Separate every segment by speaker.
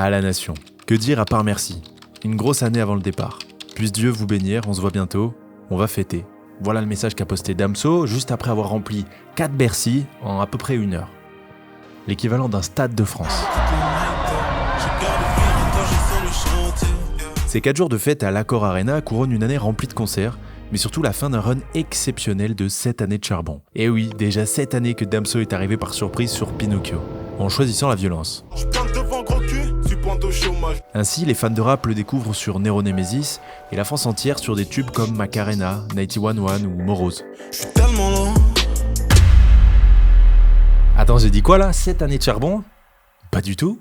Speaker 1: à la nation. Que dire à part merci? Une grosse année avant le départ. Puisse Dieu vous bénir, on se voit bientôt, on va fêter. Voilà le message qu'a posté Damso juste après avoir rempli 4 Bercy en à peu près 1 heure. L'équivalent d'un stade de France. Ces 4 jours de fête à l'Accor Arena couronnent une année remplie de concerts, mais surtout la fin d'un run exceptionnel de 7 années de charbon. Et oui, déjà 7 années que Damso est arrivé par surprise sur Pinocchio, en choisissant la violence. Ainsi, les fans de rap le découvrent sur Nero Nemesis, et la France entière sur des tubes comme Macarena, 911 ou Morose. Attends, j'ai dit quoi là? 7 années de charbon? Pas du tout.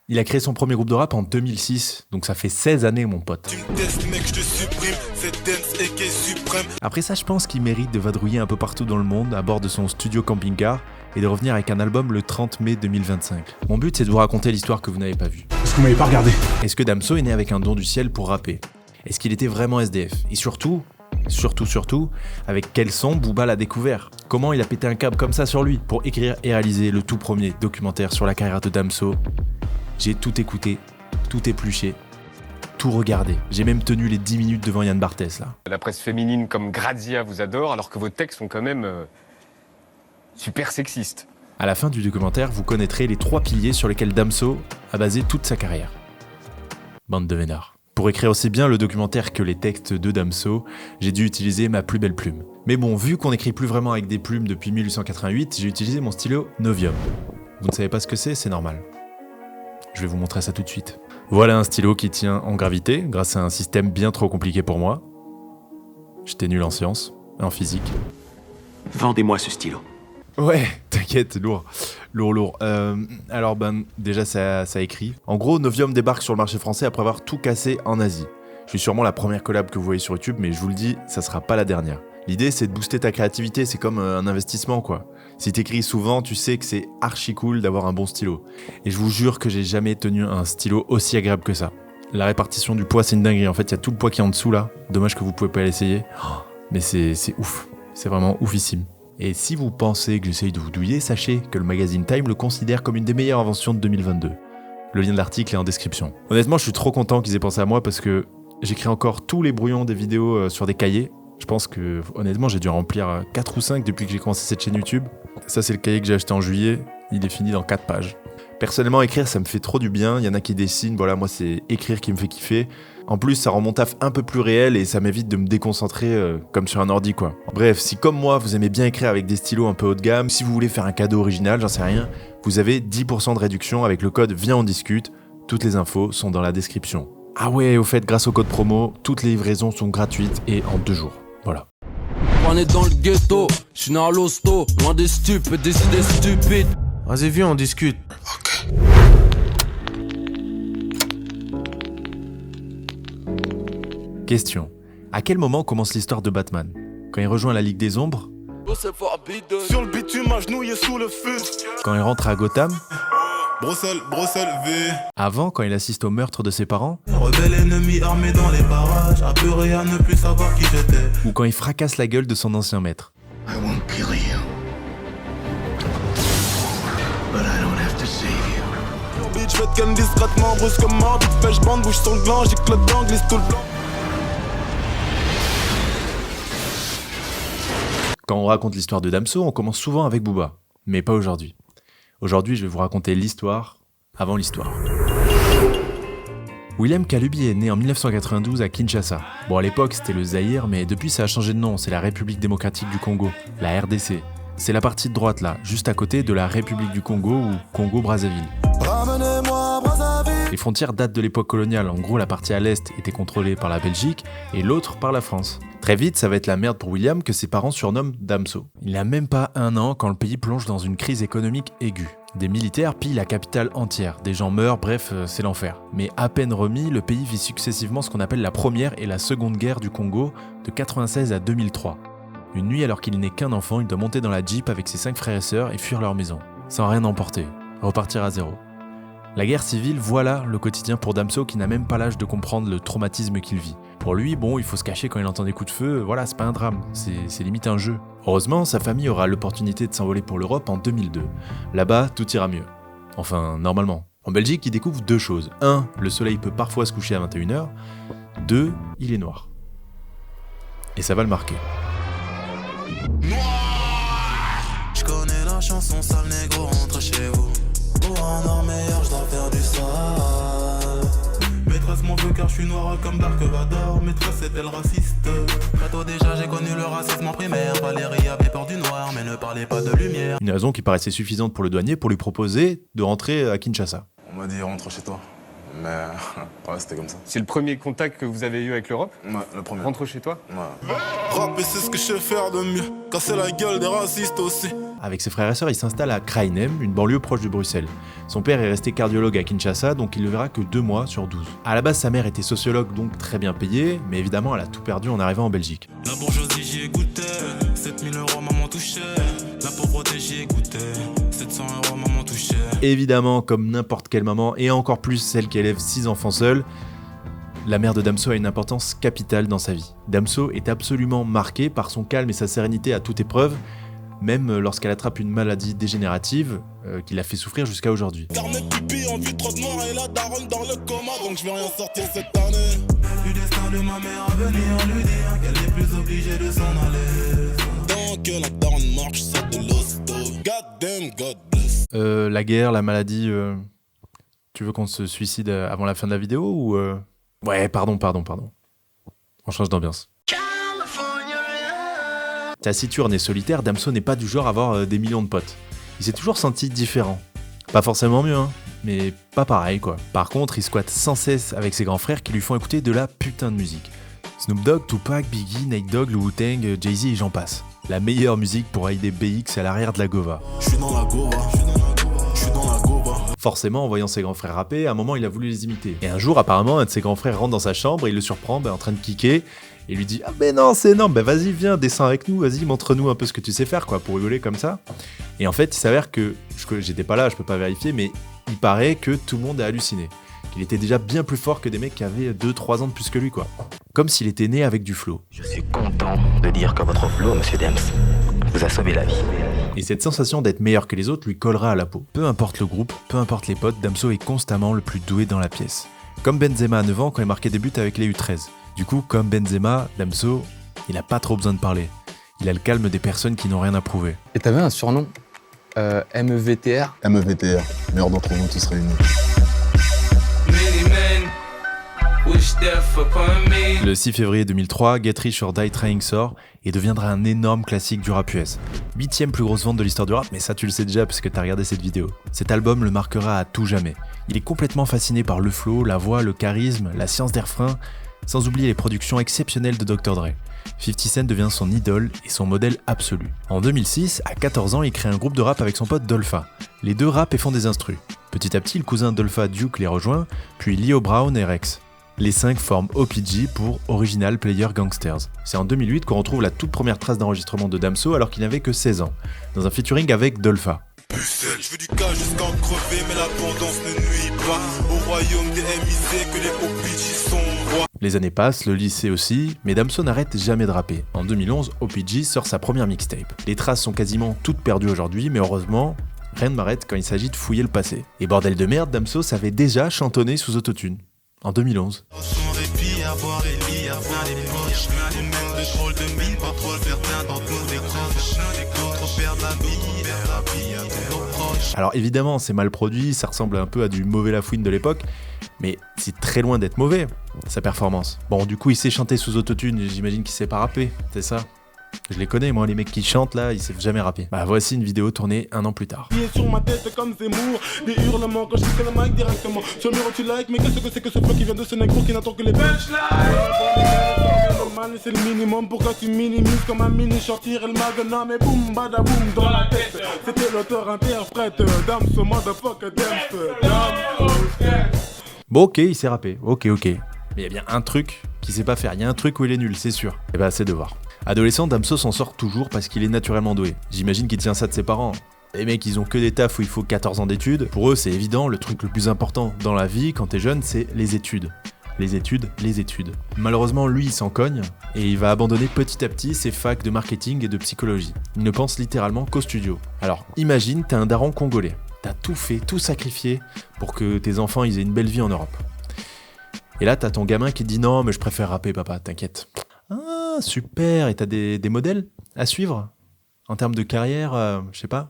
Speaker 1: Il a créé son premier groupe de rap en 2006, donc ça fait 16 années mon pote. Après ça, je pense qu'il mérite de vadrouiller un peu partout dans le monde à bord de son studio camping-car et de revenir avec un album le 30 mai 2025. Mon but, c'est de vous raconter l'histoire que vous n'avez pas vue.
Speaker 2: Est-ce que vous m'avez pas regardé?
Speaker 1: Est-ce que Damso est né avec un don du ciel pour rapper? Est-ce qu'il était vraiment SDF? Et surtout, avec quel son Booba l'a découvert? Comment il a pété un câble comme ça sur lui pour écrire et réaliser le tout premier documentaire sur la carrière de Damso? J'ai tout écouté, tout épluché, tout regardé. J'ai même tenu les 10 minutes devant Yann Barthès là.
Speaker 3: La presse féminine comme Grazia vous adore, alors que vos textes sont quand même super sexistes.
Speaker 1: À la fin du documentaire, vous connaîtrez les 3 piliers sur lesquels Damso a basé toute sa carrière. Bande de vénards. Pour écrire aussi bien le documentaire que les textes de Damso, j'ai dû utiliser ma plus belle plume. Mais bon, vu qu'on n'écrit plus vraiment avec des plumes depuis 1888, j'ai utilisé mon stylo Novium. Vous ne savez pas ce que c'est normal. Je vais vous montrer ça tout de suite. Voilà un stylo qui tient en gravité grâce à un système bien trop compliqué pour moi. J'étais nul en sciences et en physique.
Speaker 4: Vendez-moi ce stylo.
Speaker 1: Ouais, t'inquiète, lourd. Alors déjà ça écrit. En gros, Novium débarque sur le marché français après avoir tout cassé en Asie. Je suis sûrement la première collab que vous voyez sur YouTube, mais je vous le dis, ça sera pas la dernière. L'idée, c'est de booster ta créativité, c'est comme un investissement, quoi. Si t'écris souvent, tu sais que c'est archi cool d'avoir un bon stylo. Et je vous jure que j'ai jamais tenu un stylo aussi agréable que ça. La répartition du poids, c'est une dinguerie. En fait, il y a tout le poids qui est en dessous, là. Dommage que vous pouvez pas l'essayer. Mais c'est ouf. C'est vraiment oufissime. Et si vous pensez que j'essaye de vous douiller, sachez que le magazine Time le considère comme une des meilleures inventions de 2022. Le lien de l'article est en description. Honnêtement, je suis trop content qu'ils aient pensé à moi parce que j'écris encore tous les brouillons des vidéos sur des cahiers. Je pense que, honnêtement, j'ai dû en remplir 4 ou 5 depuis que j'ai commencé cette chaîne YouTube. Ça, c'est le cahier que j'ai acheté en juillet. Il est fini dans 4 pages. Personnellement, écrire, ça me fait trop du bien. Il y en a qui dessinent. Voilà, moi, c'est écrire qui me fait kiffer. En plus, ça rend mon taf un peu plus réel et ça m'évite de me déconcentrer comme sur un ordi, quoi. Bref, si comme moi, vous aimez bien écrire avec des stylos un peu haut de gamme, si vous voulez faire un cadeau original, j'en sais rien, vous avez 10% de réduction avec le code Viens on discute. Toutes les infos sont dans la description. Ah ouais, au fait, grâce au code promo, toutes les livraisons sont gratuites et en 2 jours. Voilà.
Speaker 5: On est dans le ghetto, je suis né à l'hosto, loin des stupes, des idées stupides.
Speaker 6: Vas-y, viens, on discute.
Speaker 5: Ok.
Speaker 1: Question. À quel moment commence l'histoire de Batman? Quand il rejoint la Ligue des Ombres?
Speaker 2: Sur le bitume, agenouillé sous le feu.
Speaker 1: Quand il rentre à Gotham?
Speaker 2: Bruxelles, V.
Speaker 1: Avant, quand il assiste au meurtre de ses parents?
Speaker 2: Rebelle ennemi armé dans les barrages, apeuré à ne plus savoir qui j'étais.
Speaker 1: Ou quand il fracasse la gueule de son ancien maître?
Speaker 4: I won't kill you. But I don't have to save you.
Speaker 2: Bitch, je vais te ken discrètement, brusque comme mort, vite fait, j'bande, bouge sur le gland, j'gicle le dent, glisse tout le blanc.
Speaker 1: Quand on raconte l'histoire de Damso, on commence souvent avec Booba. Mais pas aujourd'hui. Aujourd'hui, je vais vous raconter l'histoire avant l'histoire. William Kalubi est né en 1992 à Kinshasa. Bon, à l'époque, c'était le Zaïre, mais depuis, ça a changé de nom. C'est la République démocratique du Congo, la RDC. C'est la partie de droite, là, juste à côté de la République du Congo ou Congo-Brazzaville. Les frontières datent de l'époque coloniale. En gros, la partie à l'est était contrôlée par la Belgique et l'autre par la France. Très vite, ça va être la merde pour William que ses parents surnomment Damso. Il n'a même pas 1 an quand le pays plonge dans une crise économique aiguë. Des militaires pillent la capitale entière, des gens meurent, bref, c'est l'enfer. Mais à peine remis, le pays vit successivement ce qu'on appelle la première et la seconde guerre du Congo de 96 à 2003. Une nuit, alors qu'il n'est qu'un enfant, il doit monter dans la Jeep avec ses 5 frères et sœurs et fuir leur maison, sans rien emporter, repartir à zéro. La guerre civile, voilà le quotidien pour Damso qui n'a même pas l'âge de comprendre le traumatisme qu'il vit. Pour lui, bon, il faut se cacher quand il entend des coups de feu, voilà, c'est pas un drame, c'est limite un jeu. Heureusement, sa famille aura l'opportunité de s'envoler pour l'Europe en 2002. Là-bas, tout ira mieux. Enfin, normalement. En Belgique, il découvre 2 choses. 1, le soleil peut parfois se coucher à 21h. 2, il est noir. Et ça va le marquer.
Speaker 2: Je connais la chanson, sale négro, rentre chez vous. Pour un or meilleur, je dois faire du sale. Maîtresse m'en veut car je suis noir comme Dark Vador. Maîtresse est-elle raciste? Très tôt déjà j'ai connu le racisme en primaire. Valérie avait peur du noir mais ne parlait pas de lumière.
Speaker 1: Une raison qui paraissait suffisante pour le douanier pour lui proposer de rentrer à Kinshasa.
Speaker 6: On m'a dit rentre chez toi. Mais ouais, c'était comme ça.
Speaker 3: C'est le premier contact que vous avez eu avec l'Europe?
Speaker 6: Ouais, le premier.
Speaker 3: Rentre chez toi?
Speaker 6: Ouais.
Speaker 2: Rapper c'est ce que je sais faire de mieux. Casser la gueule des racistes aussi.
Speaker 1: Avec ses frères et sœurs, il s'installe à Krainem, une banlieue proche de Bruxelles. Son père est resté cardiologue à Kinshasa, donc il le verra que 2 mois sur 12. À la base, sa mère était sociologue, donc très bien payée, mais évidemment, elle a tout perdu en arrivant en Belgique.
Speaker 2: La bourgeoisie j'y ai goûté. 7000 € maman touchait. La pauvreté j'y ai goûté. 700 € maman touchait.
Speaker 1: Évidemment, comme n'importe quelle maman, et encore plus celle qui élève 6 enfants seuls, la mère de Damso a une importance capitale dans sa vie. Damso est absolument marqué par son calme et sa sérénité à toute épreuve, même lorsqu'elle attrape une maladie dégénérative qui l'a fait souffrir jusqu'à aujourd'hui.
Speaker 2: Carnet pipi en vue trop de mort et la daronne dans le coma. Donc je vais rien sortir cette année. Du destin de ma mère à venir lui dire qu'elle est plus obligée de s'en aller. Tant que la daronne marche, ça de l'hosto. God damn, God bless.
Speaker 1: La guerre, la maladie... Tu veux qu'on se suicide avant la fin de la vidéo ou... Ouais, pardon. On change d'ambiance. Taciturne et solitaire, Damso n'est pas du genre à avoir des millions de potes. Il s'est toujours senti différent. Pas forcément mieux, hein, mais pas pareil quoi. Par contre, il squatte sans cesse avec ses grands frères qui lui font écouter de la putain de musique. Snoop Dogg, Tupac, Biggie, Nate Dogg, le Wu-Tang, Jay-Z et j'en passe. La meilleure musique pour aider BX à l'arrière de la Gova.
Speaker 2: Je suis dans la Gova.
Speaker 1: Forcément, en voyant ses grands frères rapper, à un moment il a voulu les imiter. Et un jour, apparemment, un de ses grands frères rentre dans sa chambre et il le surprend en train de kicker. Et lui dit « Ah ben non, c'est énorme, ben vas-y, viens, descends avec nous, vas-y, montre-nous un peu ce que tu sais faire, quoi, pour rigoler comme ça. » Et en fait, il s'avère que, j'étais pas là, je peux pas vérifier, mais il paraît que tout le monde a halluciné. Qu'il était déjà bien plus fort que des mecs qui avaient 2-3 ans de plus que lui, quoi. Comme s'il était né avec du flow.
Speaker 7: Je suis content de dire que votre flow, monsieur Dems, vous a sauvé la vie.
Speaker 1: Et cette sensation d'être meilleur que les autres lui collera à la peau. Peu importe le groupe, peu importe les potes, Damso est constamment le plus doué dans la pièce. Comme Benzema à 9 ans quand il marquait des buts avec les U13. Du coup, comme Benzema, Damso, il a pas trop besoin de parler. Il a le calme des personnes qui n'ont rien à prouver.
Speaker 8: Et t'avais un surnom MEVTR.
Speaker 6: MEVTR, meilleur d'entre nous tous réunis.
Speaker 1: Le 6 février 2003, Get Rich or Die Trying sort et deviendra un énorme classique du rap US. 8ème plus grosse vente de l'histoire du rap, mais ça tu le sais déjà parce que t'as regardé cette vidéo. Cet album le marquera à tout jamais. Il est complètement fasciné par le flow, la voix, le charisme, la science des refrains, sans oublier les productions exceptionnelles de Dr. Dre. 50 Cent devient son idole et son modèle absolu. En 2006, à 14 ans, il crée un groupe de rap avec son pote Dolpha. Les deux rappent et font des instrus. Petit à petit, le cousin Dolpha, Duke, les rejoint, puis Leo Brown et Rex. Les 5 forment OPG pour Original Player Gangsters. C'est en 2008 qu'on retrouve la toute première trace d'enregistrement de Damso alors qu'il n'avait que 16 ans, dans un featuring avec Dolpha.
Speaker 2: Je veux du cas jusqu'en crever, mais l'abondance ne nuit pas. Au royaume des MIC que les OPG sont rois.
Speaker 1: Les années passent, le lycée aussi, mais Damso n'arrête jamais de rapper. En 2011, OPG sort sa première mixtape. Les traces sont quasiment toutes perdues aujourd'hui, mais heureusement, rien ne m'arrête quand il s'agit de fouiller le passé. Et bordel de merde, Damso savait déjà chantonner sous autotune. En 2011. Alors évidemment, c'est mal produit, ça ressemble un peu à du mauvais Lafouine de l'époque, mais c'est très loin d'être mauvais, sa performance. Bon, du coup, il sait chanter sous autotune, j'imagine qu'il sait pas rapper, c'est ça ? Je les connais, moi, les mecs qui chantent là, ils savent jamais rapper. Bah, voici une vidéo tournée 1 an plus tard.
Speaker 2: Pieds sur ma tête comme Zemmour, des hurlements quand je kick le mic directement. Sur le mur tu like, mais qu'est-ce que c'est que ce flow qui vient de ce négro qui n'attend que les punchlines. C'est le minimum, pourquoi tu minimises comme un mini shortir et le magna, mais boum badaboum dans la tête. C'était l'auteur-interprète, Damso motherfucker Damso.
Speaker 1: Bon, ok, il sait rapper, ok. Mais il y a bien un truc qu'il sait pas faire, il y a un truc où il est nul, c'est sûr. Et bah, c'est de voir. Adolescent, Damso s'en sort toujours parce qu'il est naturellement doué. J'imagine qu'il tient ça de ses parents. Les mecs, ils ont que des tafs où il faut 14 ans d'études. Pour eux, c'est évident, le truc le plus important dans la vie, quand t'es jeune, c'est les études. Les études. Malheureusement, lui, il s'en cogne, et il va abandonner petit à petit ses facs de marketing et de psychologie. Il ne pense littéralement qu'au studio. Alors, imagine, t'es un daron congolais. T'as tout fait, tout sacrifié pour que tes enfants ils aient une belle vie en Europe. Et là, t'as ton gamin qui te dit non, mais je préfère rapper, papa, t'inquiète. Ah, super. Et t'as des modèles à suivre en termes de carrière, je sais pas.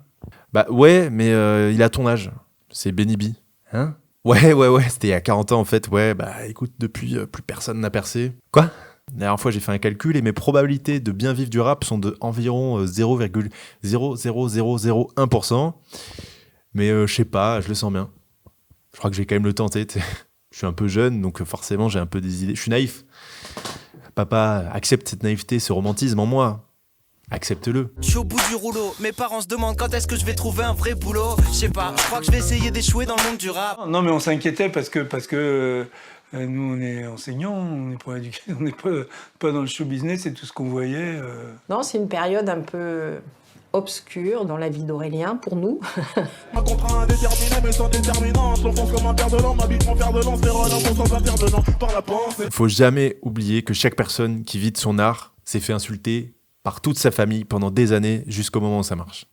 Speaker 1: Bah ouais, mais il a ton âge. C'est Benny B. Hein? Ouais, c'était il y a 40 ans en fait. Ouais, bah écoute, depuis, plus personne n'a percé. Quoi? La dernière fois, j'ai fait un calcul et mes probabilités de bien vivre du rap sont de environ 0,00001%. Mais je sais pas, je le sens bien. Je crois que je vais quand même le tenter, t'sais. Je suis un peu jeune, donc forcément, j'ai un peu des idées. Je suis naïf. Papa, accepte cette naïveté, ce romantisme en moi. Accepte-le.
Speaker 9: Je suis au bout du rouleau, mes parents se demandent quand est-ce que je vais trouver un vrai boulot. Je sais pas, je crois que je vais essayer d'échouer dans le monde du rap.
Speaker 10: Non mais on s'inquiétait parce que nous on est enseignants, on n'est pas éduqués, on n'est pas dans le show business, c'est tout ce qu'on voyait.
Speaker 11: Non, c'est une période un peu obscure dans la vie d'Aurélien pour nous.
Speaker 2: Un contrat indéterminé mais sans déterminant. Je l'enfonce comme un père de lance, ma bite mon fer de lance, les relations sans intervenant par la pensée.
Speaker 1: Faut jamais oublier que chaque personne qui vit de son art s'est fait insulter par toute sa famille pendant des années jusqu'au moment où ça marche.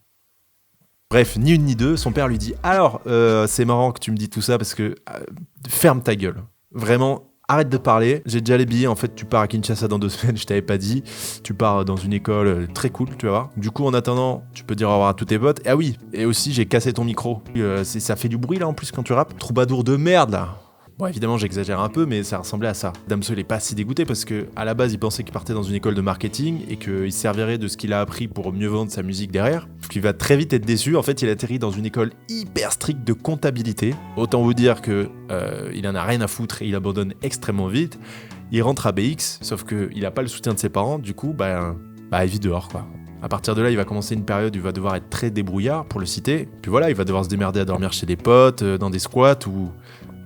Speaker 1: Bref, ni une ni deux, son père lui dit « Alors, c'est marrant que tu me dis tout ça parce que ferme ta gueule. Vraiment, arrête de parler. J'ai déjà les billets. En fait, tu pars à Kinshasa dans 2 semaines, je t'avais pas dit. Tu pars dans une école très cool, tu vas voir. Du coup, en attendant, tu peux dire au revoir à tous tes potes. Ah oui, et aussi, j'ai cassé ton micro. Ça fait du bruit là en plus quand tu rappes. Troubadour de merde là. » Bon, évidemment, j'exagère un peu, mais ça ressemblait à ça. Damso, il est pas si dégoûté parce que, à la base, il pensait qu'il partait dans une école de marketing et qu'il servirait de ce qu'il a appris pour mieux vendre sa musique derrière. Il va très vite être déçu. En fait, il atterrit dans une école hyper stricte de comptabilité. Autant vous dire que il en a rien à foutre et il abandonne extrêmement vite. Il rentre à BX, sauf qu'il a pas le soutien de ses parents. Du coup, il vit dehors, quoi. À partir de là, il va commencer une période où il va devoir être très débrouillard, pour le citer. Puis voilà, il va devoir se démerder à dormir chez des potes, dans des squats ou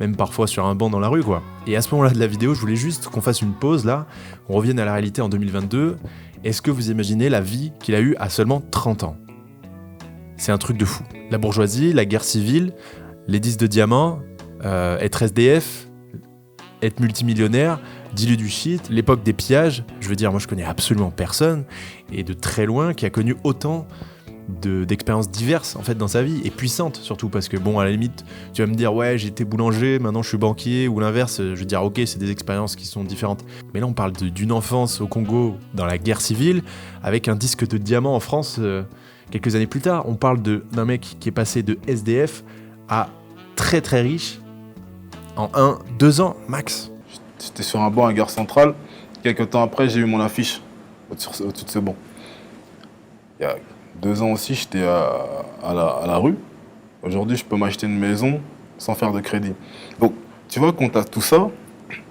Speaker 1: même parfois sur un banc dans la rue, quoi. Et à ce moment-là de la vidéo, je voulais juste qu'on fasse une pause, là, on revienne à la réalité en 2022. Est-ce que vous imaginez la vie qu'il a eue à seulement 30 ans? C'est un truc de fou. La bourgeoisie, la guerre civile, les disques de diamants, être SDF, être multimillionnaire, diluer du shit, l'époque des pillages. Je veux dire, moi je connais absolument personne, et de très loin, qui a connu autant d'expériences diverses en fait dans sa vie, et puissantes surtout, parce que bon, à la limite tu vas me dire ouais, j'étais boulanger, maintenant je suis banquier, ou l'inverse, je veux dire ok, c'est des expériences qui sont différentes, mais là on parle d'une enfance au Congo dans la guerre civile avec un disque de diamant en France quelques années plus tard. On parle d'un mec qui est passé de SDF à très très riche en 1-2 ans max.
Speaker 6: J'étais sur un banc à Gare Centrale, quelques temps après j'ai eu mon affiche au-dessus de ce banc. Il y a 2 ans aussi, j'étais à la rue. Aujourd'hui, je peux m'acheter une maison sans faire de crédit. Donc, tu vois, quand tu as tout ça,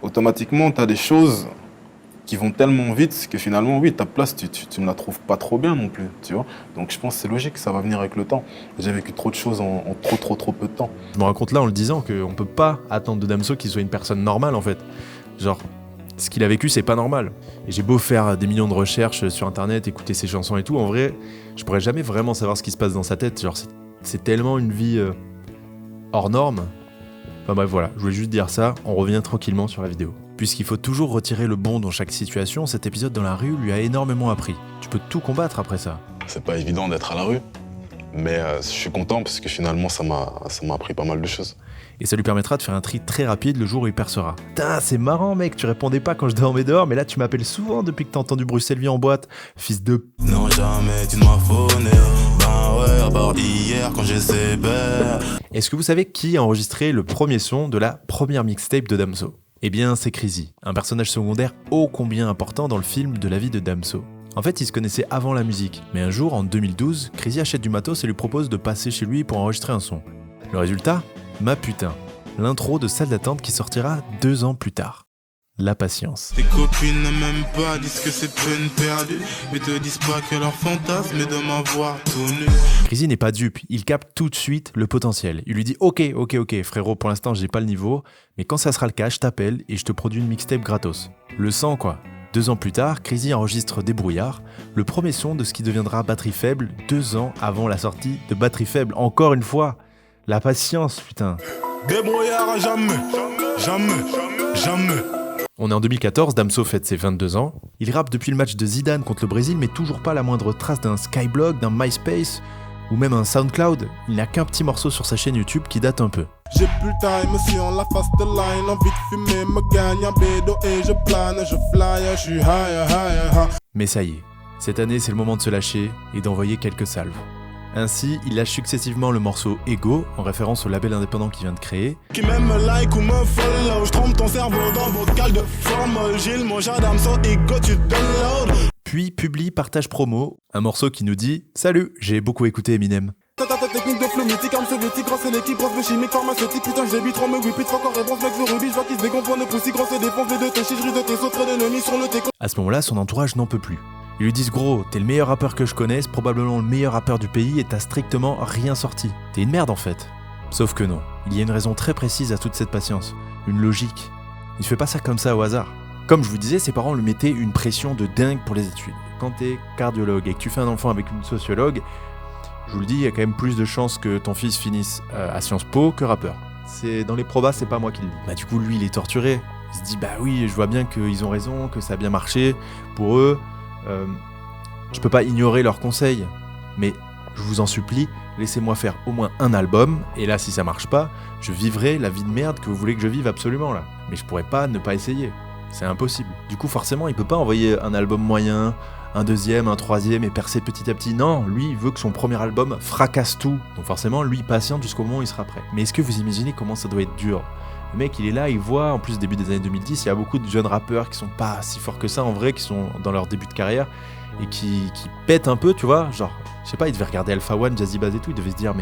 Speaker 6: automatiquement, tu as des choses qui vont tellement vite que finalement, oui, ta place, tu ne la trouves pas trop bien non plus, tu vois. Donc, je pense que c'est logique, ça va venir avec le temps. J'ai vécu trop de choses en trop peu de temps.
Speaker 1: Je me rends compte là, en le disant, qu'on peut pas attendre de Damso qu'il soit une personne normale, en fait. Genre, ce qu'il a vécu, c'est pas normal. Et j'ai beau faire des millions de recherches sur internet, écouter ses chansons et tout, en vrai, je pourrais jamais vraiment savoir ce qui se passe dans sa tête. Genre, c'est tellement une vie hors norme. Enfin bref, voilà, je voulais juste dire ça, on revient tranquillement sur la vidéo. Puisqu'il faut toujours retirer le bon dans chaque situation, cet épisode dans la rue lui a énormément appris. Tu peux tout combattre après ça.
Speaker 6: C'est pas évident d'être à la rue, mais je suis content parce que finalement, ça m'a appris pas mal de choses.
Speaker 1: Et ça lui permettra de faire un tri très rapide le jour où il percera. Putain, c'est marrant mec, tu répondais pas quand je dormais dehors, mais là tu m'appelles souvent depuis que t'as entendu Bruxelles vie en boîte, fils de...
Speaker 2: Non jamais tu ne m'as phoné, ben ouais, à part hier quand j'ai sévère.
Speaker 1: Est-ce que vous savez qui a enregistré le premier son de la première mixtape de Damso? Eh bien c'est Crazy, un personnage secondaire ô combien important dans le film de la vie de Damso. En fait, ils se connaissaient avant la musique, mais un jour, en 2012, Crazy achète du matos et lui propose de passer chez lui pour enregistrer un son. Le résultat? Ma putain, l'intro de Salle d'attente qui sortira 2 ans plus tard. La patience.
Speaker 2: Tes copines ne m'aiment pas, disent que c'est peine perdue, mais te disent pas que leur fantasme est de m'avoir tout nu.
Speaker 1: Crazy n'est pas dupe, il capte tout de suite le potentiel. Il lui dit ok frérot, pour l'instant j'ai pas le niveau, mais quand ça sera le cas, je t'appelle et je te produis une mixtape gratos. Le sang quoi. 2 ans plus tard, Crazy enregistre Débrouillard, le premier son de ce qui deviendra Batterie Faible, 2 ans avant la sortie de Batterie Faible. Encore une fois, la patience, putain.
Speaker 2: Débrouillard à jamais.
Speaker 1: On est en 2014, Damso fête ses 22 ans. Il rappe depuis le match de Zidane contre le Brésil, mais toujours pas la moindre trace d'un Skyblog, d'un MySpace ou même un SoundCloud, il n'a qu'un petit morceau sur sa chaîne YouTube qui date un peu.
Speaker 2: J'ai plus le time, sur la face de line, envie de fumer, me gagne un bédo et je plane, je fly, je suis high.
Speaker 1: Mais ça y est, cette année c'est le moment de se lâcher et d'envoyer quelques salves. Ainsi, il lâche successivement le morceau Ego, en référence au label indépendant qu'il vient de créer.
Speaker 2: Qui même me like ou me follow, je trompe ton cerveau dans vocal de formol, Gilles, mon jardin, sans ego, tu download.
Speaker 1: Puis publie Partage Promo, un morceau qui nous dit « Salut, j'ai beaucoup écouté Eminem ».
Speaker 2: Ta technique de flow mythique, arme soviétique, grosse c'est l'équipe, grosse chimique, pharmaceutique, putain j'débite, trop me whip, encore réponse, mec, le rubis, je vois qu'ils se décompondent, le poussi, grosse et défonce, les deux tes chiches, de tes sautres d'ennemis sur le téco.
Speaker 1: À ce moment-là, son entourage n'en peut plus. Ils lui disent « Gros, t'es le meilleur rappeur que je connaisse, probablement le meilleur rappeur du pays et t'as strictement rien sorti. T'es une merde en fait. » Sauf que non, il y a une raison très précise à toute cette patience, une logique. Il fait pas ça comme ça au hasard. Comme je vous disais, ses parents lui mettaient une pression de dingue pour les études. Quand t'es cardiologue et que tu fais un enfant avec une sociologue, je vous le dis, il y a quand même plus de chances que ton fils finisse à Sciences Po que rappeur. C'est dans les probas, c'est pas moi qui le dis. Bah du coup, lui, il est torturé. Il se dit, bah oui, je vois bien qu'ils ont raison, que ça a bien marché pour eux. Je peux pas ignorer leurs conseils, mais je vous en supplie, laissez-moi faire au moins un album, et là, si ça marche pas, je vivrai la vie de merde que vous voulez que je vive absolument là. Mais je pourrais pas ne pas essayer. C'est impossible. Du coup, forcément, il peut pas envoyer un album moyen, un deuxième, un troisième et percer petit à petit. Non, lui, il veut que son premier album fracasse tout. Donc forcément, lui, il patiente jusqu'au moment où il sera prêt. Mais est-ce que vous imaginez comment ça doit être dur ? Le mec, il est là, il voit, en plus, début des années 2010, il y a beaucoup de jeunes rappeurs qui sont pas si forts que ça, en vrai, qui sont dans leur début de carrière, et qui pètent un peu, tu vois, genre, je sais pas, il devait regarder Alpha One, Jazzy Bass et tout, il devait se dire,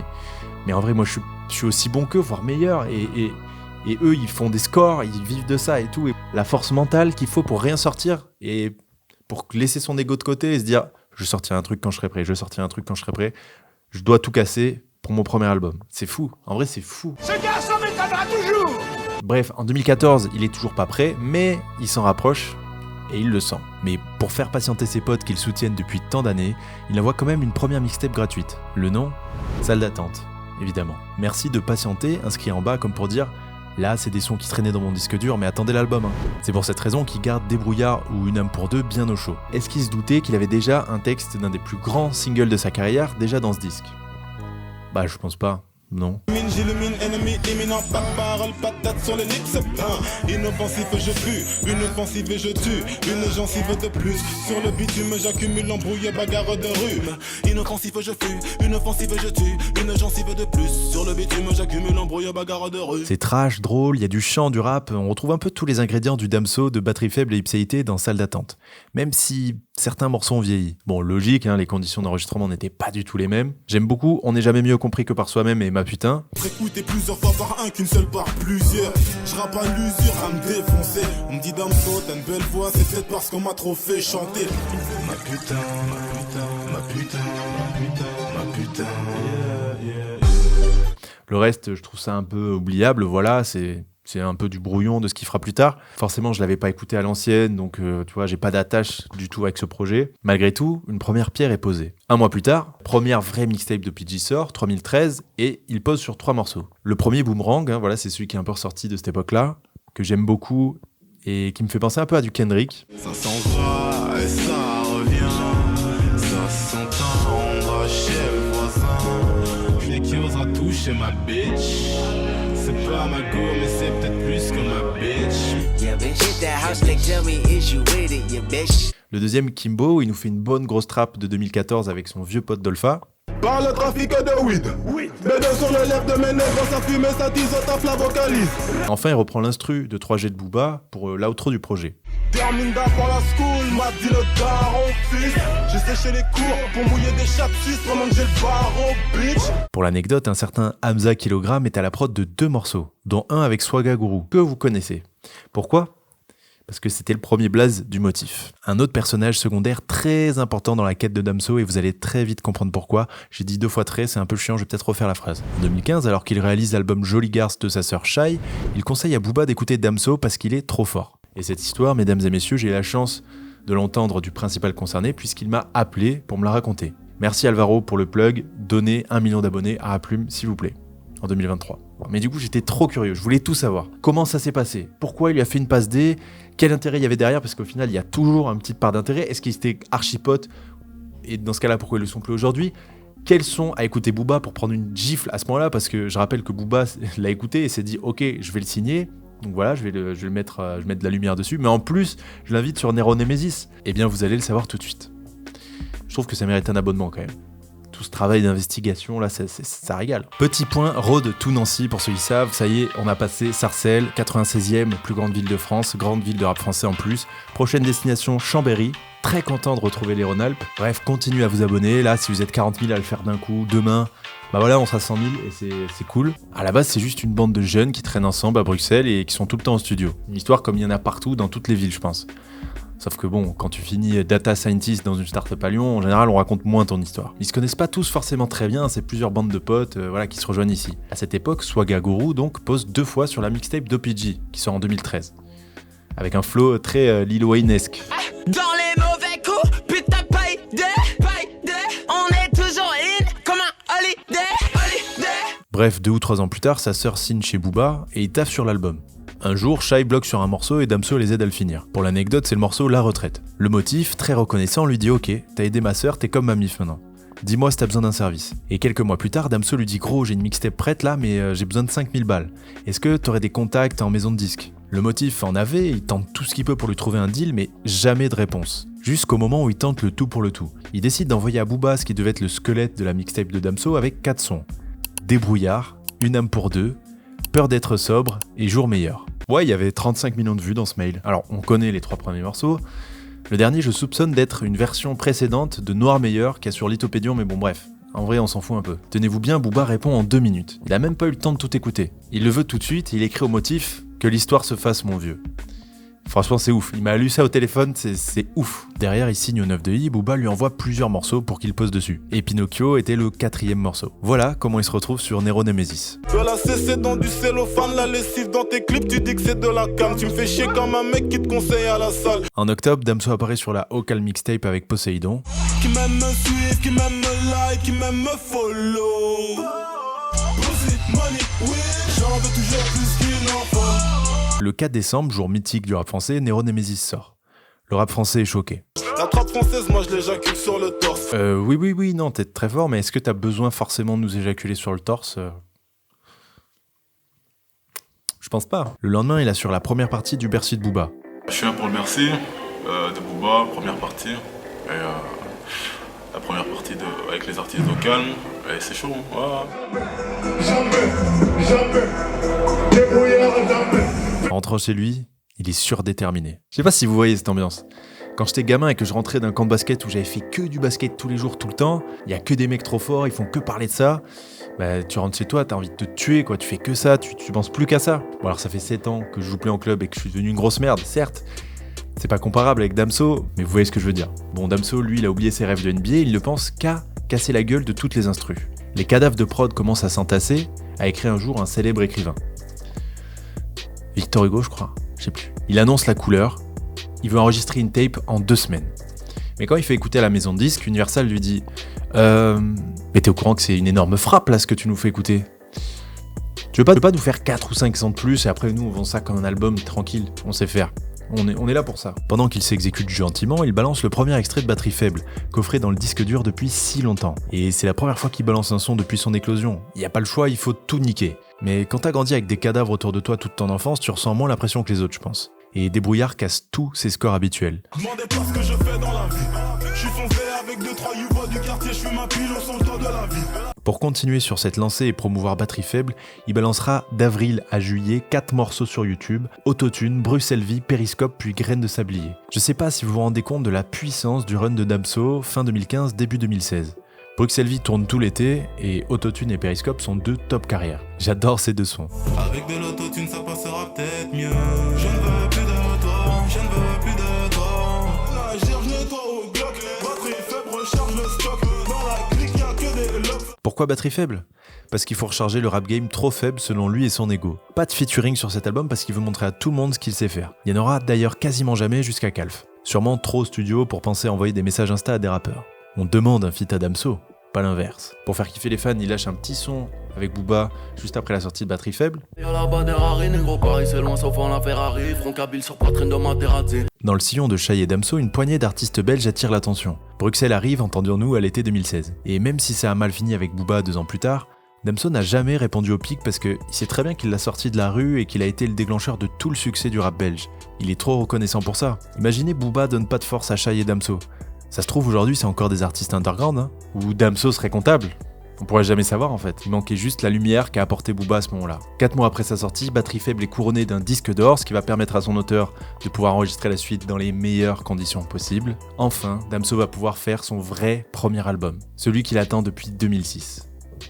Speaker 1: mais en vrai, moi, je suis aussi bon qu'eux, voire meilleur, et eux, ils font des scores, ils vivent de ça et tout, et la force mentale qu'il faut pour rien sortir, et pour laisser son ego de côté et se dire, je sortirai un truc quand je serai prêt, je dois tout casser pour mon premier album. C'est fou, en vrai, c'est fou.
Speaker 2: Ce garçon m'étonnera toujours.
Speaker 1: Bref, en 2014, il est toujours pas prêt, mais il s'en rapproche et il le sent. Mais pour faire patienter ses potes qu'il soutiennent depuis tant d'années, il envoie quand même une première mixtape gratuite. Le nom ? Salle d'attente, évidemment. Merci de patienter, inscrit en bas comme pour dire « Là, c'est des sons qui traînaient dans mon disque dur, mais attendez l'album. » C'est pour cette raison qu'il garde Débrouillard ou Une âme pour deux bien au chaud. Est-ce qu'il se doutait qu'il avait déjà un texte d'un des plus grands singles de sa carrière déjà dans ce disque ? Bah, je pense pas. Non.
Speaker 2: J'illumine ennemi imminent, pas de parole, pas de tête sur les lips. Inoffensif je fuis, une offensive et je tue, une gencive de plus. Sur le bitume j'accumule embrouille, bagarre de rue. Inoffensif je fuis, une offensive je tue, une gencive de plus. Sur le bitume j'accumule embrouille, bagarre de rue.
Speaker 1: C'est trash, drôle, il y a du chant, du rap, on retrouve un peu tous les ingrédients du Damso, de batterie faible et ipséité dans Salle d'attente. Même si certains morceaux ont vieilli. Bon, logique, hein, les conditions d'enregistrement n'étaient pas du tout les mêmes. J'aime beaucoup, on n'est jamais mieux compris que par soi-même et ma putain.
Speaker 2: Écouter plusieurs fois par un qu'une seule par plusieurs. Je rappe à l'usure à me défoncer. On me dit Damso, t'as une belle voix, c'est peut-être parce qu'on m'a trop fait chanter. Ma putain, ma putain, ma putain, ma putain, ma putain, yeah, yeah, yeah.
Speaker 1: Le reste, je trouve ça un peu oubliable, voilà, c'est un peu du brouillon de ce qu'il fera plus tard. Forcément, je l'avais pas écouté à l'ancienne, donc tu vois, j'ai pas d'attache du tout avec ce projet. Malgré tout, une première pierre est posée. Un mois plus tard, première vraie mixtape de PG sort, 2013, et il pose sur 3 morceaux. Le premier, Boomerang, hein, voilà, c'est celui qui est un peu ressorti de cette époque-là, que j'aime beaucoup, et qui me fait penser un peu à du Kendrick.
Speaker 2: Ça s'en va et ça revient, ça s'entendra chez le voisin. Puis qui osera toucher ma bitch. C'est pas ma go, mais c'est peut-être plus que ma bitch.
Speaker 1: Le deuxième, Kimbo, il nous fait une bonne grosse trappe de 2014 avec son vieux pote Dolpha.
Speaker 2: Par le trafic de weed, mes deux sur le lèvres de mes nègres, ça fume et ça t'isotape la vocalise.
Speaker 1: Enfin, il reprend l'instru de 3G de Booba pour l'outro du projet.
Speaker 2: Termine d'apprendre la school, m'a dit le daron fils. J'ai séché les cours pour mouiller des chattes suisses, pendant que j'ai le barreau, bitch.
Speaker 1: Pour l'anecdote, un certain Hamza Kilogramme est à la prod de 2 morceaux, dont un avec Swaga Guru, que vous connaissez. Pourquoi ? Parce que c'était le premier blaze du motif. Un autre personnage secondaire très important dans la quête de Damso, et vous allez très vite comprendre pourquoi. J'ai dit 2 fois très, c'est un peu chiant, je vais peut-être refaire la phrase. En 2015, alors qu'il réalise l'album Jolly Garce de sa sœur Shai, il conseille à Booba d'écouter Damso parce qu'il est trop fort. Et cette histoire, mesdames et messieurs, j'ai eu la chance de l'entendre du principal concerné puisqu'il m'a appelé pour me la raconter. Merci Alvaro pour le plug, donnez 1 million d'abonnés à Aplume s'il vous plaît, en 2023. Mais du coup, j'étais trop curieux, je voulais tout savoir. Comment ça s'est passé ? Pourquoi il lui a fait une passe D ? Quel intérêt il y avait derrière ? Parce qu'au final, il y a toujours une petite part d'intérêt. Est-ce qu'il était archi pote ? Et dans ce cas-là, pourquoi ils le sont plus aujourd'hui ? Quel son a écouté Booba pour prendre une gifle à ce moment-là? Parce que je rappelle que Booba l'a écouté et s'est dit ok, je vais le signer. Donc voilà, je vais mettre de la lumière dessus. Mais en plus, je l'invite sur Nero Nemesis. Eh bien, vous allez le savoir tout de suite. Je trouve que ça mérite un abonnement quand même. Tout ce travail d'investigation, là, ça régale. Petit point, Road to Nancy, pour ceux qui savent. Ça y est, on a passé Sarcelles, 96e, plus grande ville de France, grande ville de rap français en plus. Prochaine destination, Chambéry. Très content de retrouver les Rhône-Alpes. Bref, continuez à vous abonner. Là, si vous êtes 40 000 à le faire d'un coup, demain, bah voilà, on sera 100 000 et c'est cool. À la base, c'est juste une bande de jeunes qui traînent ensemble à Bruxelles et qui sont tout le temps au studio. Une histoire comme il y en a partout, dans toutes les villes, je pense. Sauf que bon, quand tu finis data scientist dans une startup à Lyon, en général, on raconte moins ton histoire. Ils se connaissent pas tous forcément très bien, c'est plusieurs bandes de potes voilà, qui se rejoignent ici. À cette époque, Swagga Guru donc pose 2 fois sur la mixtape d'OPG, qui sort en 2013. Avec un flow très Lil Wayne-esque.
Speaker 9: Dans les mauvais coups, putain, paye de, on est toujours in comme un holiday.
Speaker 1: Bref, 2 ou 3 ans plus tard, sa sœur signe chez Booba et il taffe sur l'album. Un jour, Shai bloque sur un morceau et Damso les aide à le finir. Pour l'anecdote, c'est le morceau La Retraite. Le motif, très reconnaissant, lui dit ok, t'as aidé ma sœur, t'es comme ma mif maintenant. Dis-moi si t'as besoin d'un service. Et quelques mois plus tard, Damso lui dit gros, j'ai une mixtape prête là, mais j'ai besoin de 5000 balles. Est-ce que t'aurais des contacts en maison de disques? Le motif en avait, il tente tout ce qu'il peut pour lui trouver un deal, mais jamais de réponse. Jusqu'au moment où il tente le tout pour le tout. Il décide d'envoyer à Booba ce qui devait être le squelette de la mixtape de Damso avec 4 sons. Débrouillard, Une âme pour deux, Peur d'être sobre et Jour meilleur. Ouais, il y avait 35 millions de vues dans ce mail. Alors, on connaît les 3 premiers morceaux. Le dernier, je soupçonne d'être une version précédente de Noir meilleur qu'il y a sur Lithopédion, mais bon bref. En vrai, on s'en fout un peu. Tenez-vous bien, Booba répond en 2 minutes. Il a même pas eu le temps de tout écouter. Il le veut tout de suite et il écrit au motif « Que l'histoire se fasse, mon vieux ». Franchement, c'est ouf. Il m'a lu ça au téléphone, c'est ouf. Derrière, il signe au 9 de I, Booba lui envoie plusieurs morceaux pour qu'il pose dessus. Et Pinocchio était le 4e morceau. Voilà comment il se retrouve sur Nero Nemesis.
Speaker 2: Tu as la CC dans du cellophane, la lessive dans tes clips, tu dis que c'est de la cam. Tu me fais chier comme un mec qui te conseille à la salle.
Speaker 1: En octobre, Damso apparaît sur la Ocal Mixtape avec Poséidon.
Speaker 2: Qui m'aime me suivre, qui m'aime me like, qui m'aime me follow. Pussy, money, oui, j'en veux toujours plus qu'il en faut.
Speaker 1: Le 4 décembre, jour mythique du rap français, Nero Nemesis sort. Le rap français est choqué.
Speaker 2: La trappe française, moi je l'éjacule sur le torse.
Speaker 1: Oui, non, t'es très fort, mais est-ce que t'as besoin forcément de nous éjaculer sur le torse? Je pense pas. Le lendemain, il assure la première partie du Bercy de Booba.
Speaker 6: Je suis là pour le Bercy de Booba, première partie. Et la première partie avec les artistes au calme. Et c'est chaud, voilà.
Speaker 2: Jamais, débrouillard jamais.
Speaker 1: Rentrant chez lui, il est surdéterminé. Je sais pas si vous voyez cette ambiance. Quand j'étais gamin et que je rentrais d'un camp de basket où j'avais fait que du basket tous les jours, tout le temps, il y a que des mecs trop forts, ils font que parler de ça. Bah, tu rentres chez toi, t'as envie de te tuer, quoi. Tu fais que ça, tu penses plus qu'à ça. Bon, alors ça fait 7 ans que je joue plus en club et que je suis devenu une grosse merde, certes. C'est pas comparable avec Damso, mais vous voyez ce que je veux dire. Bon, Damso, lui, il a oublié ses rêves de NBA, il ne pense qu'à casser la gueule de toutes les instrus. Les cadavres de prod commencent à s'entasser, a écrit un jour un célèbre écrivain. Victor Hugo, je crois, je sais plus. Il annonce la couleur, il veut enregistrer une tape en 2 semaines. Mais quand il fait écouter à la maison de disques, Universal lui dit mais t'es au courant que c'est une énorme frappe là ce que tu nous fais écouter? Tu veux pas nous faire 4 ou 5 ans de plus et après nous on vend ça comme un album tranquille, on sait faire. On est là pour ça. Pendant qu'il s'exécute gentiment, il balance le premier extrait de Batterie Faible, coffré dans le disque dur depuis si longtemps. Et c'est la première fois qu'il balance un son depuis son éclosion. Il y a pas le choix, il faut tout niquer. Mais quand t'as grandi avec des cadavres autour de toi toute ton enfance, tu ressens moins la pression que les autres, je pense. Et Débrouillard casse tous ses scores habituels.
Speaker 2: Demandez pas ce que je fais dans la vie. Je suis foncé avec 2-3 youvois du quartier, je suis ma pile au centre de la vie.
Speaker 1: Pour continuer sur cette lancée et promouvoir Batterie Faible, il balancera d'avril à juillet 4 morceaux sur YouTube, Autotune, Bruxelles Vie, Périscope puis Graines de Sablier. Je sais pas si vous vous rendez compte de la puissance du run de Damso fin 2015, début 2016. Bruxelles Vie tourne tout l'été et Autotune et Périscope sont 2 top carrières. J'adore ces 2 sons.
Speaker 2: Avec de l'autotune ça passera peut-être mieux. Je ne veux plus de toi, je ne veux plus de toi. La gerge nettoie au Glock, batterie faible recharge le stock. Dans la clique y'a que des locks.
Speaker 1: Pourquoi Batterie Faible? Parce qu'il faut recharger le rap game trop faible selon lui et son ego. Pas de featuring sur cet album parce qu'il veut montrer à tout le monde ce qu'il sait faire. Il y en aura d'ailleurs quasiment jamais jusqu'à Calf. Sûrement trop au studio pour penser à envoyer des messages Insta à des rappeurs. On demande un feat à Damso. pas l'inverse. Pour faire kiffer les fans, il lâche un petit son avec Booba juste après la sortie de Batterie Faible. Dans le sillon de Shai et Damso, une poignée d'artistes belges attire l'attention. Bruxelles arrive, entendions-nous, à l'été 2016. Et même si ça a mal fini avec Booba 2 ans plus tard, Damso n'a jamais répondu au pic parce qu'il sait très bien qu'il l'a sorti de la rue et qu'il a été le déclencheur de tout le succès du rap belge. Il est trop reconnaissant pour ça. Imaginez Booba donne pas de force à Shai et Damso. Ça se trouve aujourd'hui c'est encore des artistes underground, hein, ou Damso serait comptable. On pourrait jamais savoir en fait, il manquait juste la lumière qu'a apporté Booba à ce moment-là. 4 mois après sa sortie, Batterie Faible est couronné d'un disque d'or, ce qui va permettre à son auteur de pouvoir enregistrer la suite dans les meilleures conditions possibles. Enfin, Damso va pouvoir faire son vrai premier album, celui qu'il attend depuis 2006.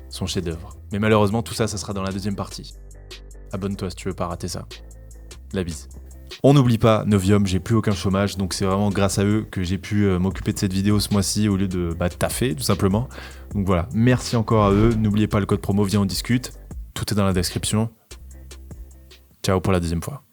Speaker 1: Son chef-d'œuvre. Mais malheureusement, tout ça, ça sera dans la deuxième partie. Abonne-toi si tu veux pas rater ça. La bise. On n'oublie pas Novium, j'ai plus aucun chômage, donc c'est vraiment grâce à eux que j'ai pu m'occuper de cette vidéo ce mois-ci au lieu de taffer tout simplement. Donc voilà, merci encore à eux, n'oubliez pas le code promo, viens on discute, tout est dans la description. Ciao pour la deuxième fois.